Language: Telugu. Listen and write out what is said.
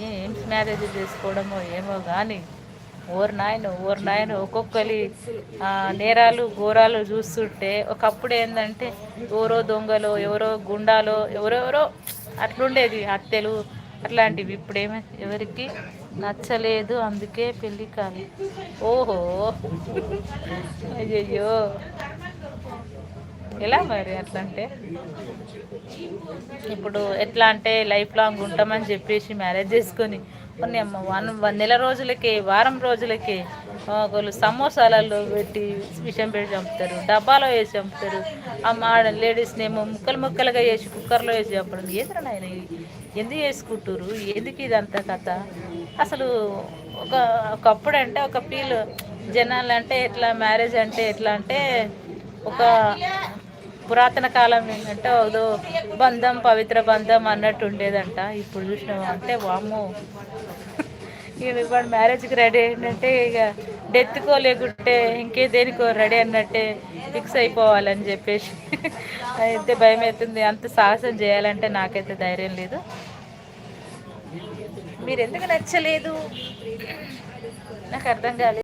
ఏం మ్యారేజ్ చేసుకోవడమో ఏమో కానీ ఓరు నాయన ఒక్కొక్కరి నేరాలు ఘోరాలు చూస్తుంటే ఒకప్పుడు ఏంటంటే ఎవరో దొంగలో ఎవరో గుండాలో ఎవరెవరో అట్లుండేది హత్యలు అట్లాంటివి. ఇప్పుడేమో ఎవరికి నచ్చలేదు అందుకే పెళ్ళి కాదు. ఓహో అయ్యయ్యో ఎలా మరి అట్లా అంటే ఇప్పుడు ఎట్లా అంటే లైఫ్ లాంగ్ ఉంటామని చెప్పేసి మ్యారేజ్ చేసుకొని కొన్ని నెల రోజులకే వారం రోజులకే ఒకళ్ళు సమోసాలలో పెట్టి విషం పెట్టి చంపుతారు, డబ్బాలో వేసి చంపుతారు. లేడీస్ని ఏమో ముక్కలు ముక్కలుగా వేసి కుక్కర్లో వేసి చంపడం. ఏంద్రా నాయన ఎందుకు చేసుకుంటారు? ఎందుకు ఇదంతా కథ? అసలు ఒక ఒకప్పుడు అంటే ఒక ఫీల్ జనాలు అంటే ఎట్లా మ్యారేజ్ అంటే ఎట్లా అంటే ఒక పురాతన కాలం ఏంటంటే ఏదో బంధం పవిత్ర బంధం అన్నట్టు ఉండేదంట. ఇప్పుడు చూసినావా అంటే వామ్మో ఇప్పుడు మ్యారేజ్కి రెడీ ఏంటంటే ఇక డెత్కో లేకుంటే ఇంకే దేనికో రెడీ అన్నట్టే ఫిక్స్ అయిపోవాలని చెప్పేసి అయితే భయం అవుతుంది. అంత సాహసం చేయాలంటే నాకైతే ధైర్యం లేదు. మీరు ఎందుకు నచ్చలేదు నాకు అర్థం కాలేదు.